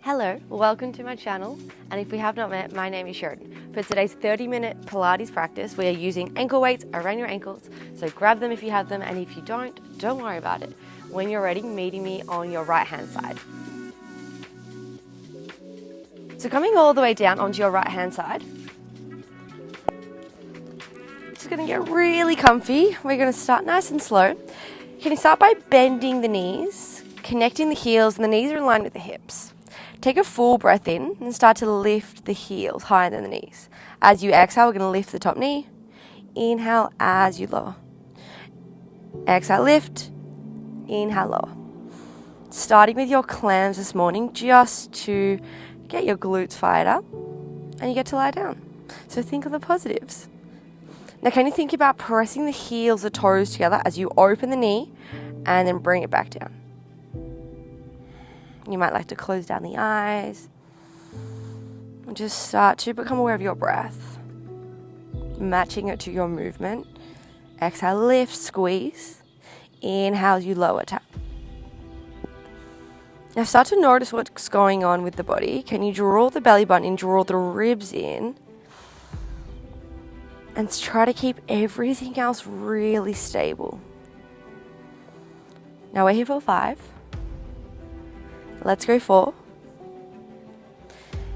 Hello, welcome to my channel, and if we have not met, my name is Sheridan. For today's 30-minute Pilates practice, we are using ankle weights around your ankles, so grab them if you have them, and if you don't worry about it. When you're ready, meeting me on your right hand side. So coming all the way down onto your right hand side, just gonna get really comfy. We're gonna start nice and slow. Can you start by bending the knees, connecting the heels, and the knees are in line with the hips. Take a full breath in and start to lift the heels higher than the knees. As you exhale, we're going to lift the top knee. Inhale as you lower. Exhale, lift. Inhale, lower. Starting with your clams this morning, just to get your glutes fired up, and you get to lie down. So think of the positives. Now, can you think about pressing the heels, the toes together as you open the knee and then bring it back down? You might like to close down the eyes and just start to become aware of your breath, matching it to your movement. Exhale, lift, squeeze. Inhale, you lower, tap. Now start to notice what's going on with the body. Can you draw the belly button in, draw the ribs in, and try to keep everything else really stable. Now we're here for 5. Let's go 4.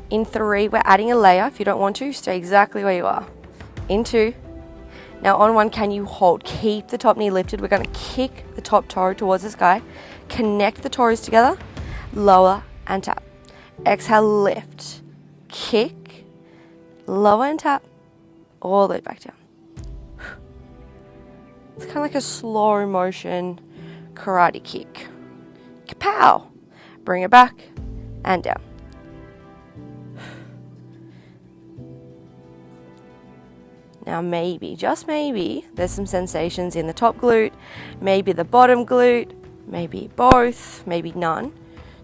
In 3, we're adding a layer. If you don't want to, stay exactly where you are. In 2. Now on 1, can you hold? Keep the top knee lifted. We're going to kick the top toe towards the sky. Connect the toes together. Lower and tap. Exhale, lift. Kick. Lower and tap. All the way back down. It's kind of like a slow motion karate kick. Kapow! Bring it back and down. Now maybe, just maybe, there's some sensations in the top glute, maybe the bottom glute, maybe both, maybe none.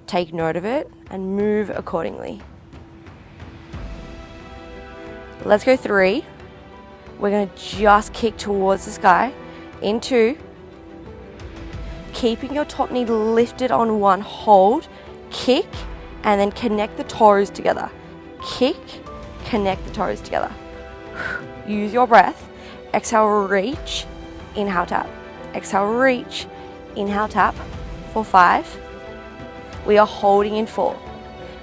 Take note of it and move accordingly. Let's go 3. We're going to just kick towards the sky. In 2. Keeping your top knee lifted on 1, hold, kick, and then connect the toes together. Kick, connect the toes together. Use your breath. Exhale, reach, inhale, tap. Exhale, reach, inhale, tap. For 5. We are holding in 4.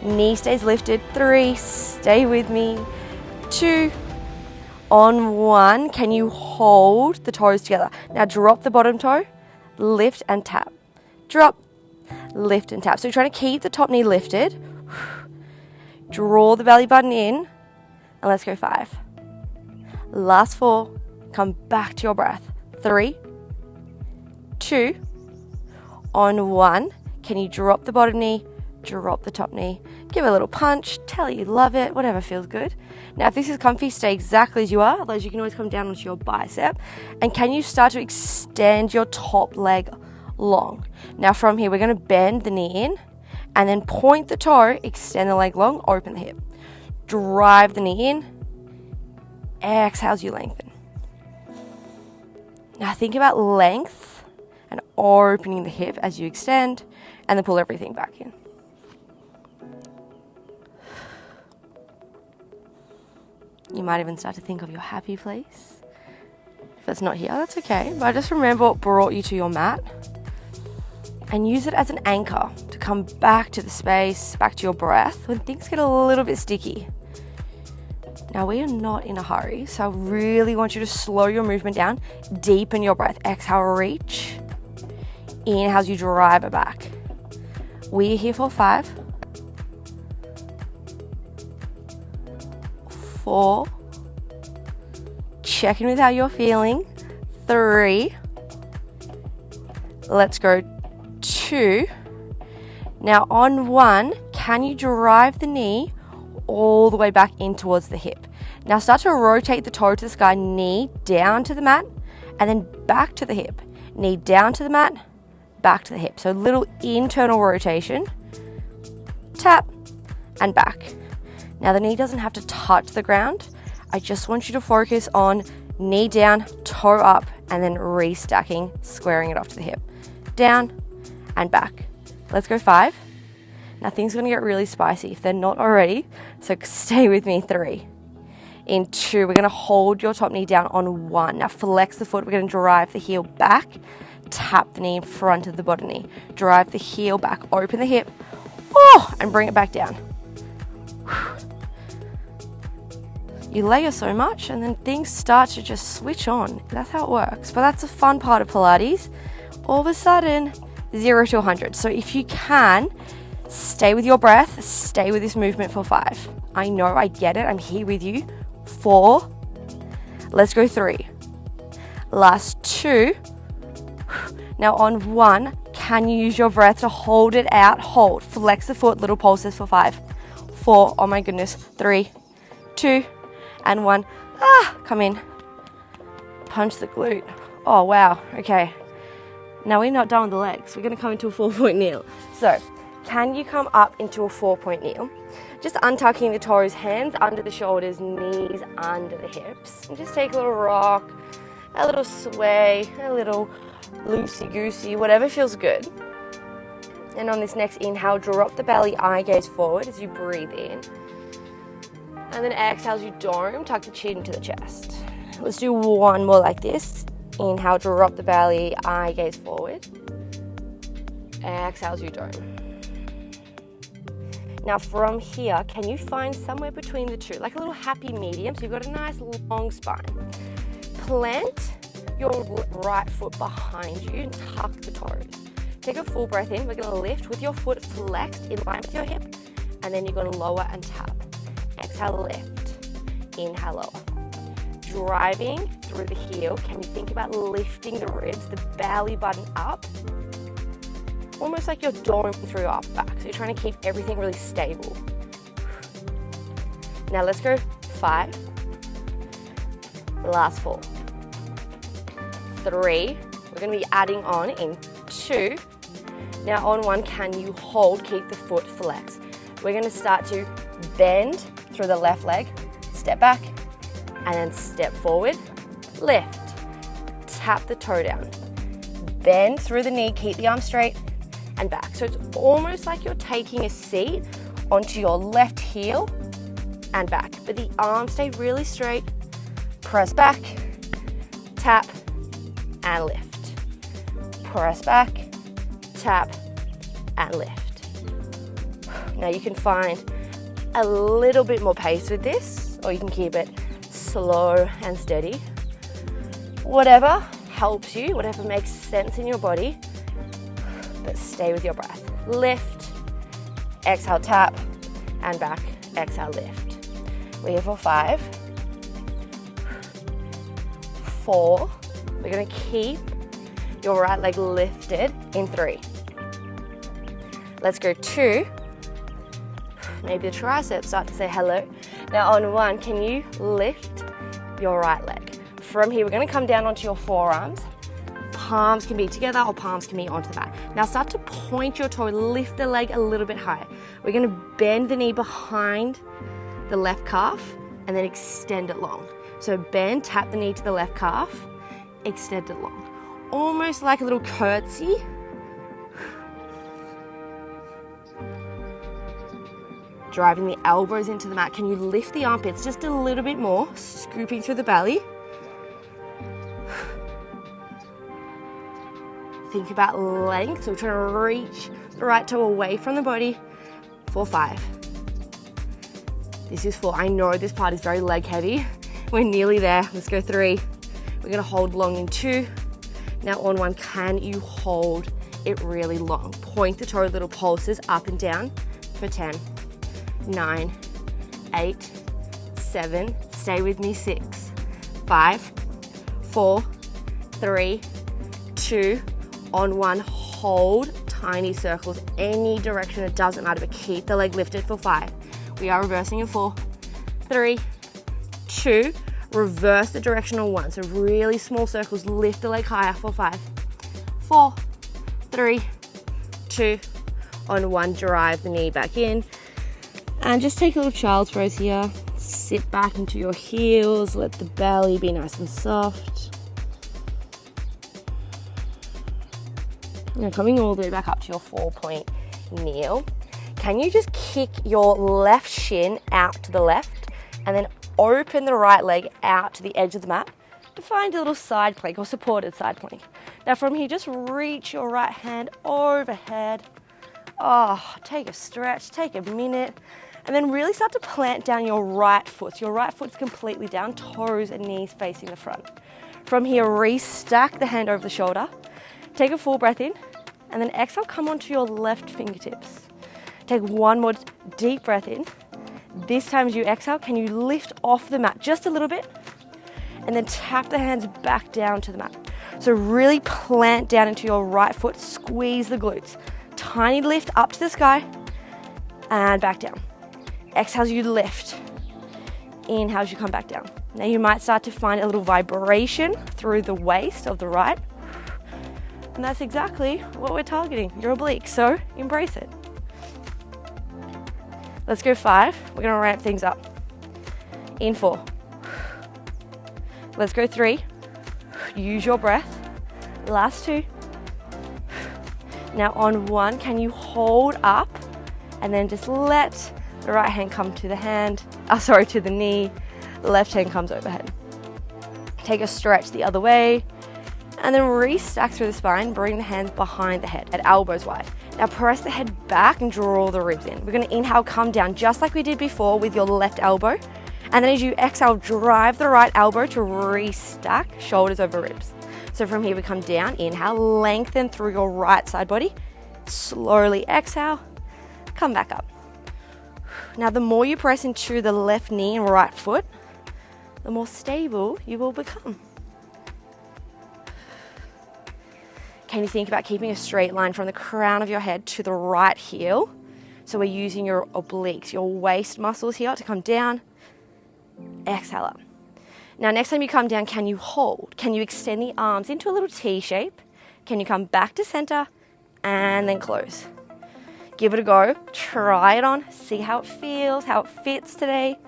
Knee stays lifted. 3, stay with me. 2. On 1, can you hold the toes together? Now drop the bottom toe. Lift and tap. Drop, lift and tap. So you're trying to keep the top knee lifted. Draw the belly button in. And let's go 5. Last 4. Come back to your breath. 3, 2. On 1, can you drop the bottom knee? Drop the top knee. Give it a little punch. Tell you love it. Whatever feels good. Now, if this is comfy, stay exactly as you are. Otherwise, you can always come down onto your bicep. And can you start to extend your top leg long? Now, from here, we're going to bend the knee in and then point the toe, extend the leg long, open the hip. Drive the knee in. Exhale as you lengthen. Now, think about length and opening the hip as you extend and then pull everything back in. You might even start to think of your happy place. If it's not here, that's okay. But just remember what brought you to your mat and use it as an anchor to come back to the space, back to your breath when things get a little bit sticky. Now, we are not in a hurry, so I really want you to slow your movement down, deepen your breath. Exhale, reach. Inhale as you drive it back. We are here for 5. 4. Check in with how you're feeling. 3. Let's go 2. Now on 1, can you drive the knee all the way back in towards the hip? Now start to rotate the toe to the sky, knee down to the mat, and then back to the hip. Knee down to the mat, back to the hip. So a little internal rotation. Tap and back. Now the knee doesn't have to touch the ground. I just want you to focus on knee down, toe up, and then restacking, squaring it off to the hip. Down and back. Let's go 5. Now things are gonna get really spicy if they're not already, so stay with me. 3. In 2, we're gonna hold your top knee down on 1. Now flex the foot, we're gonna drive the heel back, tap the knee in front of the bottom knee. Drive the heel back, open the hip, and bring it back down. You layer so much and then things start to just switch on. That's how it works. But that's a fun part of Pilates. All of a sudden, 0 to 100. So if you can, stay with your breath, stay with this movement for 5. I know, I get it, I'm here with you. 4. Let's go 3. Last 2. Now on 1, can you use your breath to hold it out? Hold. Flex the foot, little pulses for 5. 4. Oh my goodness. 3, 2, and 1. Come in. Punch the glute. Oh wow. Okay. Now we're not done with the legs. We're going to come into a 4-point kneel. So, can you come up into a 4-point kneel? Just untucking the toes, hands under the shoulders, knees under the hips. And just take a little rock, a little sway, a little loosey-goosey, whatever feels good. And on this next inhale, drop the belly, eye gaze forward as you breathe in. And then exhale as you dome, tuck the chin to the chest. Let's do one more like this. Inhale, drop the belly, eye gaze forward. Exhale as you dome. Now from here, can you find somewhere between the two, like a little happy medium, so you've got a nice long spine. Plant your right foot behind you and tuck the toes. Take a full breath in. We're going to lift with your foot flexed in line with your hip, and then you're going to lower and tap. Exhale, lift. Inhale, lower. Driving through the heel, can you think about lifting the ribs, the belly button up? Almost like you're doming through your upper back. So you're trying to keep everything really stable. Now let's go 5. Last 4. 3. We're going to be adding on in 2. Now on 1, can you hold, keep the foot flexed? We're going to start to bend through the left leg, step back, and then step forward, lift, tap the toe down, bend through the knee, keep the arm straight, and back. So it's almost like you're taking a seat onto your left heel and back, but the arms stay really straight. Press back, tap, and lift. Press back, tap, and lift. Now you can find a little bit more pace with this, or you can keep it slow and steady. Whatever helps you, whatever makes sense in your body, but stay with your breath. Lift, exhale, tap, and back, exhale, lift. We're here for 5, 4. We're gonna keep your right leg lifted in 3. Let's go 2. Maybe the triceps start to say hello. Now on 1, can you lift your right leg? From here, we're gonna come down onto your forearms. Palms can be together or palms can be onto the mat. Now start to point your toe, lift the leg a little bit higher. We're gonna bend the knee behind the left calf and then extend it long. So bend, tap the knee to the left calf, extend it long. Almost like a little curtsy. Driving the elbows into the mat. Can you lift the armpits just a little bit more, scooping through the belly? Think about length, so we're trying to reach the right toe away from the body for 5. This is 4. I know this part is very leg heavy. We're nearly there. Let's go 3. We're gonna hold long in 2. Now on 1, can you hold it really long? Point the toe, little pulses up and down for 10, 9, 8, 7, stay with me, 6, 5, 4, 3, 2, on 1, hold tiny circles, any direction, it doesn't matter, but keep the leg lifted for 5. We are reversing in 4, 3, 2, reverse the direction on 1. So really small circles, lift the leg higher for 5, 4, 3, 2, on 1, drive the knee back in. And just take a little child's pose here. Sit back into your heels, let the belly be nice and soft. Now coming all the way back up to your 4-point kneel. Can you just kick your left shin out to the left and then open the right leg out to the edge of the mat to find a little side plank or supported side plank. Now from here, just reach your right hand overhead. Oh, take a stretch, take a minute, and then really start to plant down your right foot. So your right foot's completely down, toes and knees facing the front. From here, restack the hand over the shoulder. Take a full breath in, and then exhale, come onto your left fingertips. Take one more deep breath in. This time as you exhale, can you lift off the mat just a little bit? And then tap the hands back down to the mat. So really plant down into your right foot, squeeze the glutes. Tiny lift up to the sky and back down. Exhale as you lift. Inhale as you come back down. Now you might start to find a little vibration through the waist of the right. And that's exactly what we're targeting, your oblique. So embrace it. Let's go 5. We're gonna ramp things up. In 4. Let's go 3. Use your breath. Last 2. Now on 1, can you hold up and then just let the right hand come to the hand, to the knee, the left hand comes overhead. Take a stretch the other way and then restack through the spine, bring the hands behind the head at elbows wide. Now press the head back and draw the ribs in. We're gonna inhale, come down just like we did before with your left elbow. And then as you exhale, drive the right elbow to restack, shoulders over ribs. So from here we come down, inhale, lengthen through your right side body. Slowly exhale, come back up. Now the more you press into the left knee and right foot, the more stable you will become. Can you think about keeping a straight line from the crown of your head to the right heel? So we're using your obliques, your waist muscles here to come down. Exhale up. Now next time you come down, can you hold? Can you extend the arms into a little T shape? Can you come back to center and then close? Give it a go. Try it on. See how it feels, how it fits today.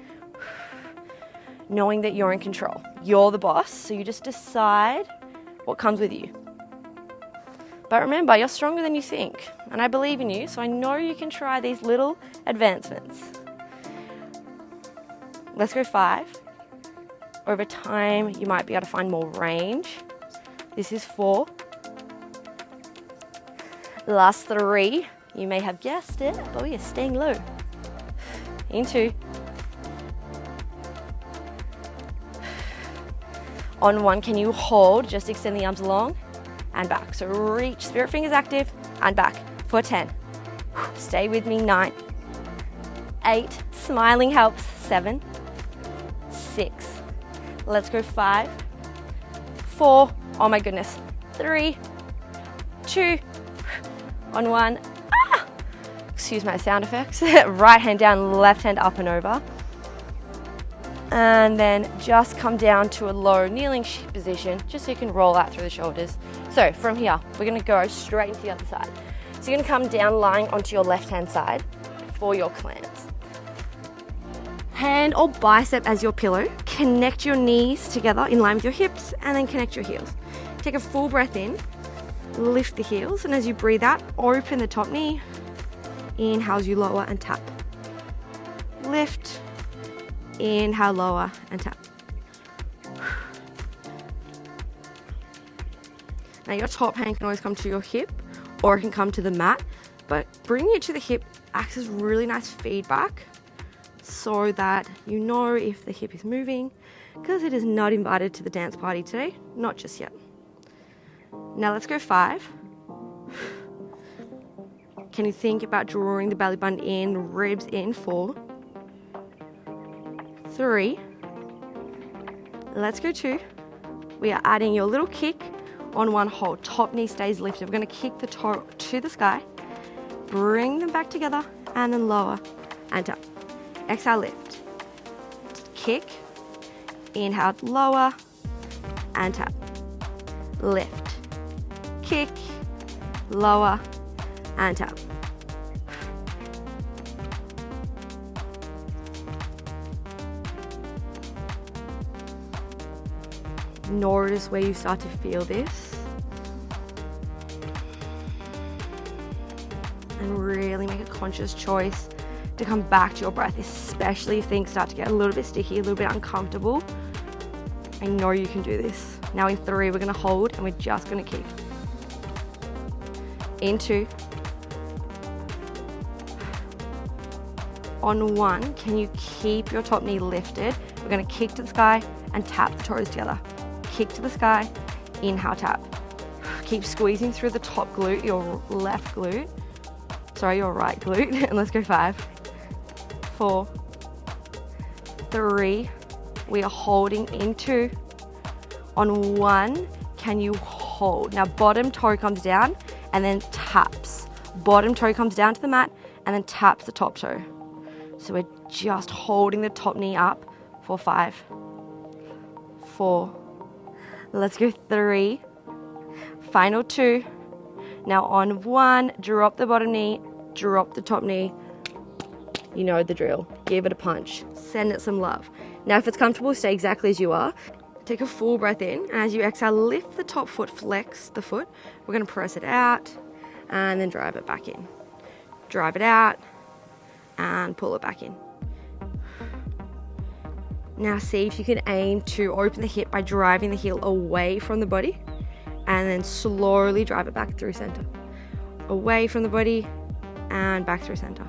Knowing that you're in control. You're the boss, so you just decide what comes with you. But remember, you're stronger than you think, and I believe in you, so I know you can try these little advancements. Let's go 5. Over time, you might be able to find more range. This is 4. Last 3, you may have guessed it, but we are staying low. In 2. On 1, can you hold? Just extend the arms long and back. So reach, spirit fingers active and back for 10. Stay with me, 9. 8, smiling helps, 7. 6. Let's go 5. 4, oh my goodness. 3, 2, on 1. Excuse my sound effects. Right hand down, left hand up and over. And then just come down to a low kneeling position, just so you can roll out through the shoulders. So from here, we're gonna go straight into the other side. So you're gonna come down lying onto your left-hand side for your clamps. Hand or bicep as your pillow. Connect your knees together in line with your hips and then connect your heels. Take a full breath in, lift the heels, and as you breathe out, open the top knee. Inhale as you lower and tap. Lift. Inhale, lower and tap. Now your top hand can always come to your hip or it can come to the mat, but bringing it to the hip acts as really nice feedback so that you know if the hip is moving, because it is not invited to the dance party today, not just yet. Now let's go 5. Can you think about drawing the belly button in, ribs in? 4. 3. Let's go 2. We are adding your little kick on 1 hold. Top knee stays lifted. We're going to kick the toe to the sky. Bring them back together and then lower and tap. Exhale, lift. Kick. Inhale, lower and tap. Lift. Kick. Lower and tap. Notice where you start to feel this. And really make a conscious choice to come back to your breath, especially if things start to get a little bit sticky, a little bit uncomfortable. I know you can do this. Now in 3, we're gonna hold and we're just gonna kick. In 2. On 1, can you keep your top knee lifted? We're gonna kick to the sky and tap the toes together. Kick to the sky, inhale, tap. Keep squeezing through the top glute, your left glute. Sorry, your right glute. And let's go 5, 4, 3. We are holding in 2. On 1, can you hold? Now bottom toe comes down and then taps. Bottom toe comes down to the mat and then taps the top toe. So we're just holding the top knee up for 5, 4. Let's go 3. Final 2. Now on 1, drop the bottom knee, drop the top knee. You know the drill. Give it a punch. Send it some love. Now if it's comfortable, stay exactly as you are. Take a full breath in, and as you exhale, lift the top foot, flex the foot. We're gonna press it out and then drive it back in. Drive it out and pull it back in. Now see if you can aim to open the hip by driving the heel away from the body and then slowly drive it back through center. Away from the body and back through center.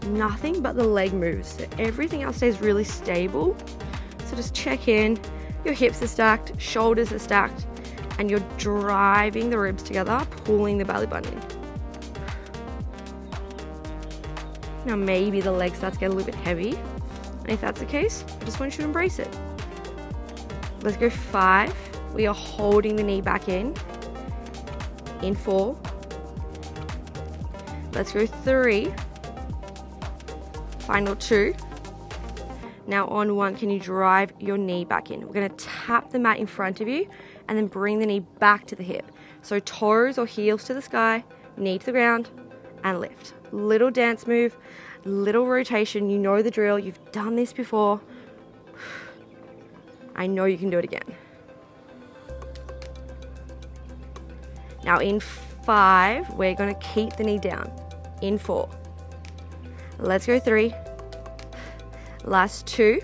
Nothing but the leg moves, so everything else stays really stable. So just check in, your hips are stacked, shoulders are stacked, and you're driving the ribs together, pulling the belly button in. Now maybe the leg starts to get a little bit heavy, and if that's the case, I just want you to embrace it. Let's go 5. We are holding the knee back in 4. Let's go 3. Final 2. Now on 1, can you drive your knee back in? We're gonna tap the mat in front of you and then bring the knee back to the hip. So toes or heels to the sky, knee to the ground, and lift. Little dance move, little rotation. You know the drill, you've done this before. I know you can do it again. Now in 5, we're gonna keep the knee down. In 4. Let's go 3. Last 2.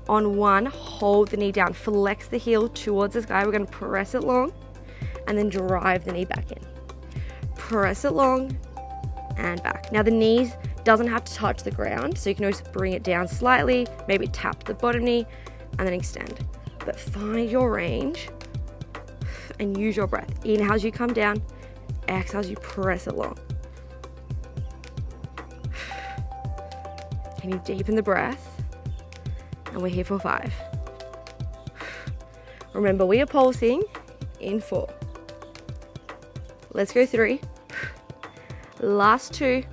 On 1, hold the knee down. Flex the heel towards the sky. We're going to press it long and then drive the knee back in. Press it long and back. Now the knees doesn't have to touch the ground, so you can always bring it down slightly, maybe tap the bottom knee and then extend. But find your range and use your breath. Inhale as you come down, exhale as you press it long. Can you deepen the breath? And we're here for 5. Remember, we are pulsing in 4. Let's go 3. Last 2.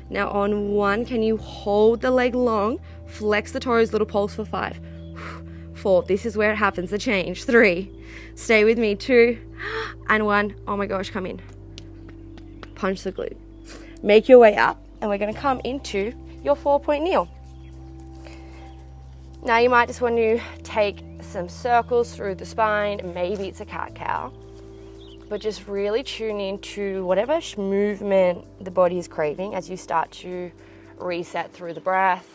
Now on 1, can you hold the leg long, flex the toes, little pulse for 5. 4, this is where it happens, the change. 3, stay with me. 2 and 1. Oh my gosh, come in. Punch the glute. Make your way up. And we're going to come into your 4-point kneel. Now you might just want to take some circles through the spine. Maybe it's a cat-cow. But just really tune into whatever movement the body is craving as you start to reset through the breath.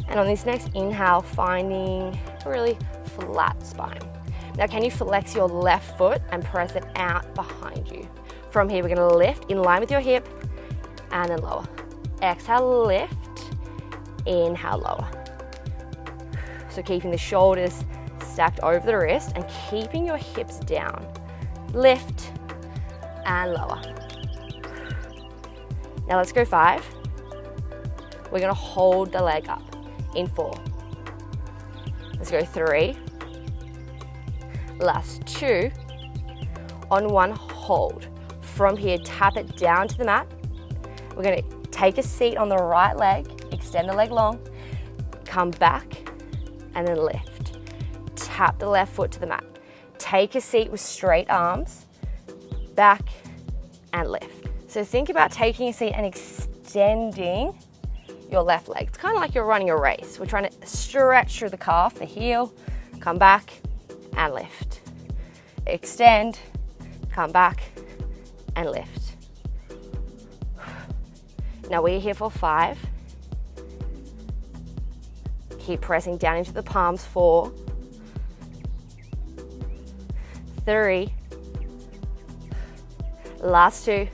And on this next inhale, finding a really flat spine. Now can you flex your left foot and press it out behind you? From here, we're gonna lift in line with your hip and then lower. Exhale, lift, inhale, lower. So keeping the shoulders stacked over the wrist and keeping your hips down. Lift and lower. Now let's go 5. We're gonna hold the leg up in 4. Let's go 3. Last 2. On 1, hold. From here, tap it down to the mat. We're gonna take a seat on the right leg, extend the leg long, come back, and then lift. Tap the left foot to the mat. Take a seat with straight arms, back, and lift. So think about taking a seat and extending your left leg. It's kind of like you're running a race. We're trying to stretch through the calf, the heel, come back, and lift. extend, come back and lift. Now we're here for 5. Keep pressing down into the palms. 4, 3, last 2.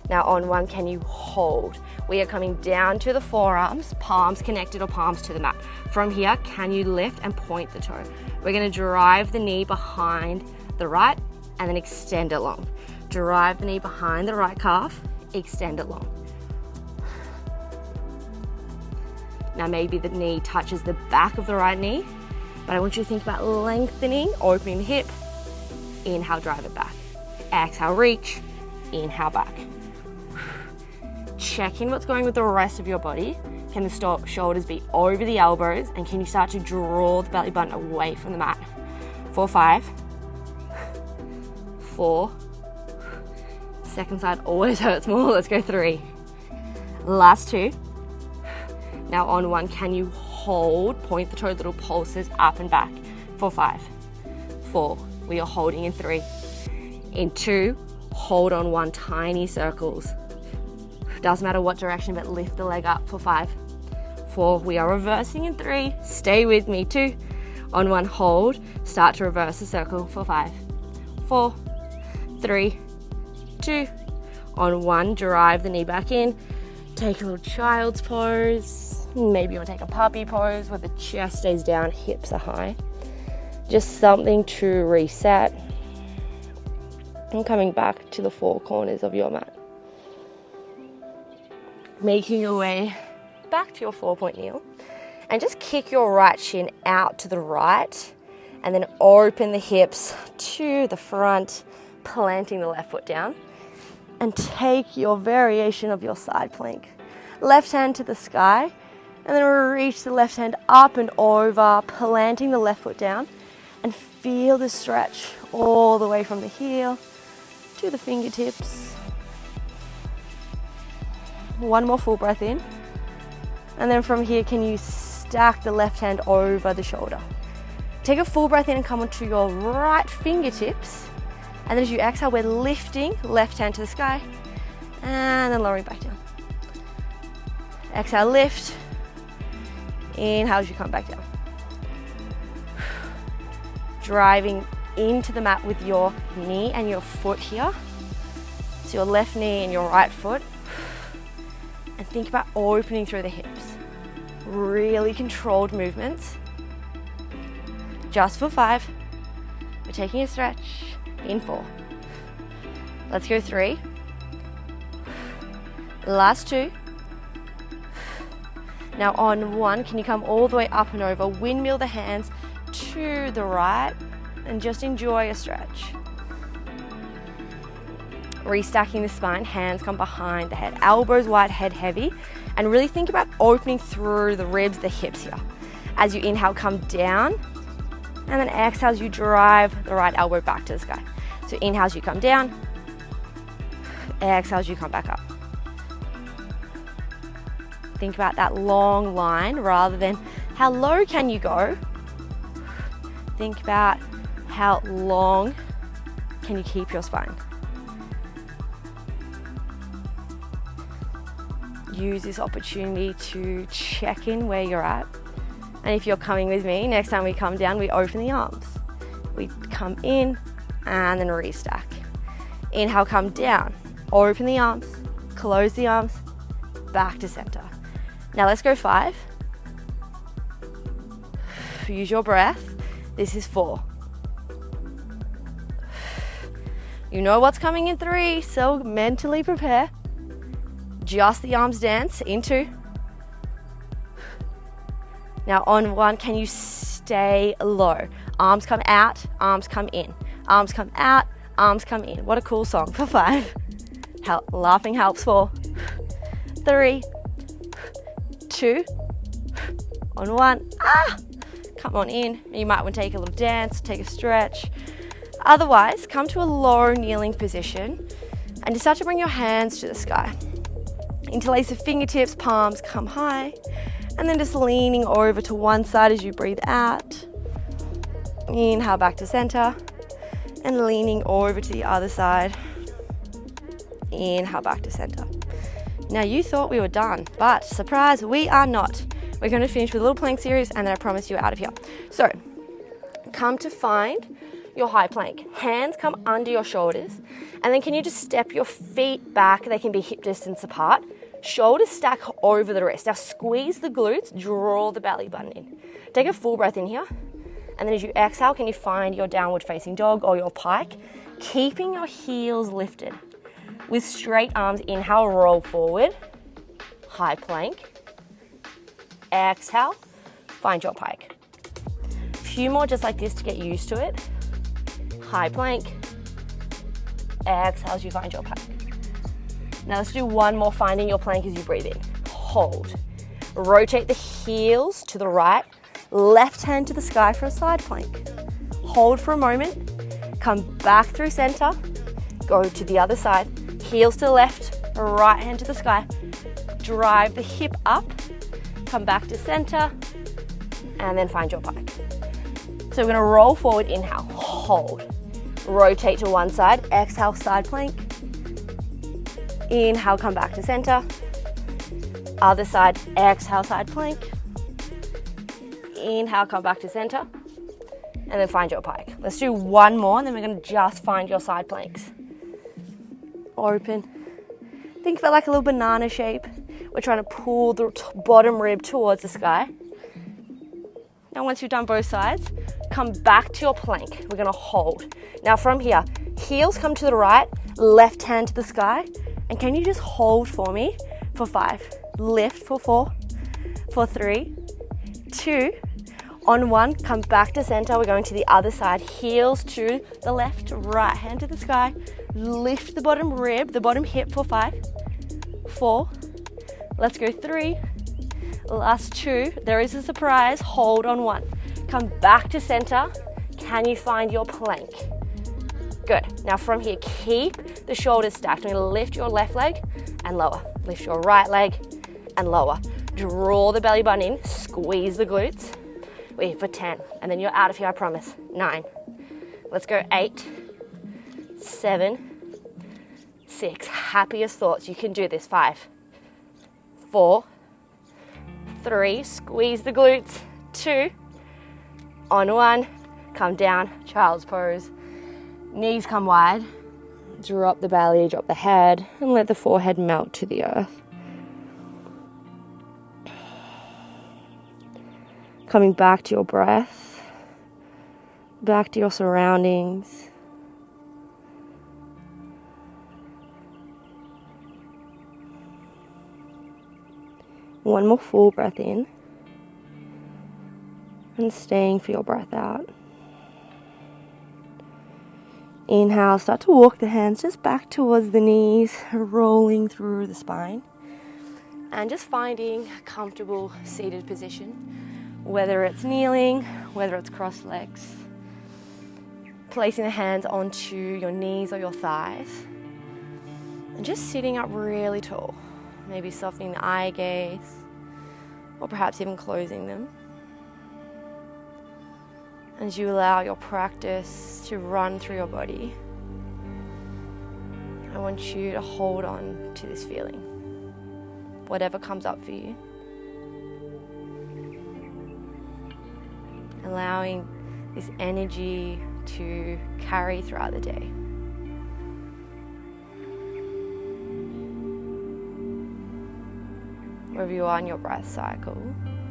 Now on 1, can you hold? We are coming down to the forearms, palms connected or palms to the mat. From here, can you lift and point the toe? We're gonna drive the knee behind the right and then extend it long. Drive the knee behind the right calf, extend it long. Now maybe the knee touches the back of the right knee, but I want you to think about lengthening, opening the hip. Inhale, drive it back. Exhale, reach. Inhale, back. Check in what's going with the rest of your body. Can the shoulders be over the elbows, and can you start to draw the belly button away from the mat? 4, 5, 4. Second side always hurts more. Let's go 3. Last 2. Now on 1, can you hold? Point the toe, little pulses up and back. 4, 5, 4. We are holding in 3. In 2, hold on 1, tiny circles. Doesn't matter what direction, but lift the leg up for 5. 4, we are reversing in 3. Stay with me. 2, on 1, hold. Start to reverse the circle for 5. 4, 3, 2. On 1, drive the knee back in. Take a little child's pose. Maybe you want to take a puppy pose where the chest stays down, hips are high. Just something to reset. And coming back to the 4 corners of your mat. Making your way back to your 4-point kneel. And just kick your right shin out to the right. And then open the hips to the front, planting the left foot down. And take your variation of your side plank. Left hand to the sky. And then reach the left hand up and over, planting the left foot down. And feel the stretch all the way from the heel to the fingertips. One more full breath in. And then from here, can you stack the left hand over the shoulder? Take a full breath in and come onto your right fingertips. And then as you exhale, we're lifting left hand to the sky and then lowering back down. Exhale, lift. Inhale as you come back down. Driving into the mat with your knee and your foot here. So your left knee and your right foot. And think about opening through the hips. Really controlled movements. Just for 5. We're taking a stretch. In 4. Let's go 3. Last 2. Now on 1, can you come all the way up and over, windmill the hands to the right, and just enjoy a stretch. Restacking the spine, hands come behind the head, elbows wide, head heavy, and really think about opening through the ribs, the hips here. As you inhale, come down, and then exhale as you drive the right elbow back to the sky. So inhale as you come down, exhale as you come back up. Think about that long line rather than how low can you go. Think about how long can you keep your spine. Use this opportunity to check in where you're at. And if you're coming with me, next time we come down, we open the arms. We come in and then restack. Inhale, come down, open the arms, close the arms, back to center. Now let's go 5. Use your breath. This is 4. You know what's coming in 3, so mentally prepare. Just the arms dance in 2. Now on 1, can you stay low? Arms come out, arms come in. Arms come out, arms come in. What a cool song. For 5. Laughing helps. 4. 3. 2. On 1. Come on in. You might want to take a little dance, take a stretch. Otherwise, come to a low kneeling position and just start to bring your hands to the sky. Interlace the fingertips, palms come high, and then just leaning over to one side as you breathe out. Inhale back to center and leaning over to the other side. Inhale back to center. Now you thought we were done, but surprise, we are not. We're going to finish with a little plank series and then I promise you're out of here. So come to find your high plank. Hands come under your shoulders and then can you just step your feet back? They can be hip distance apart. Shoulders stack over the wrist. Now squeeze the glutes, draw the belly button in. Take a full breath in here. And then as you exhale, can you find your downward facing dog or your pike? Keeping your heels lifted. With straight arms, inhale, roll forward. High plank. Exhale, find your pike. A few more just like this to get used to it. High plank. Exhale as you find your pike. Now let's do one more, finding your plank as you breathe in. Hold. Rotate the heels to the right. Left hand to the sky for a side plank. Hold for a moment. Come back through center. Go to the other side. Heels to the left, right hand to the sky. Drive the hip up. Come back to center. And then find your pike. So we're going to roll forward, inhale, hold. Rotate to one side, exhale, side plank. Inhale, come back to center. Other side, exhale, side plank. Inhale, come back to center, and then find your pike. Let's do one more, and then we're going to just find your side planks. Open. Think of it like a little banana shape. We're trying to pull the bottom rib towards the sky. Now once you've done both sides, come back to your plank. We're going to hold. Now from here, heels come to the right, left hand to the sky, and can you just hold for me for 5? Lift for 4, for 3, 2, on 1, come back to center. We're going to the other side. Heels to the left, right hand to the sky. Lift the bottom rib, the bottom hip for 5, 4. Let's go 3. Last 2. There is a surprise. Hold on 1. Come back to center. Can you find your plank? Good. Now from here, keep the shoulders stacked. We're going to lift your left leg and lower. Lift your right leg and lower. Draw the belly button in. Squeeze the glutes. Wait for 10, and then you're out of here, I promise. 9. Let's go 8, 7, 6. Happiest thoughts. You can do this. 5, 4, 3. Squeeze the glutes. 2. On 1. Come down. Child's pose. Knees come wide. Drop the belly, drop the head, and let the forehead melt to the earth. Coming back to your breath, back to your surroundings. One more full breath in and staying for your breath out. Inhale, start to walk the hands just back towards the knees, rolling through the spine, and just finding a comfortable seated position. Whether it's kneeling, whether it's crossed legs, placing the hands onto your knees or your thighs, and just sitting up really tall, maybe softening the eye gaze, or perhaps even closing them. As you allow your practice to run through your body, I want you to hold on to this feeling, whatever comes up for you. Allowing this energy to carry throughout the day. Wherever you are in your breath cycle,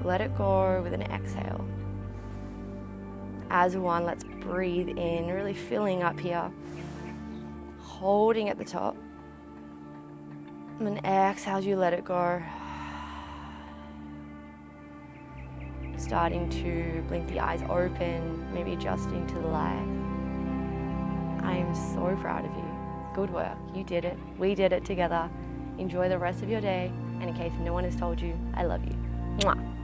let it go with an exhale. As one, let's breathe in, really filling up here, holding at the top. And then exhale as you let it go. Starting to blink the eyes open, maybe adjusting to the light. I am so proud of you. Good work. You did it. We did it together. Enjoy the rest of your day. And in case no one has told you, I love you. Mwah.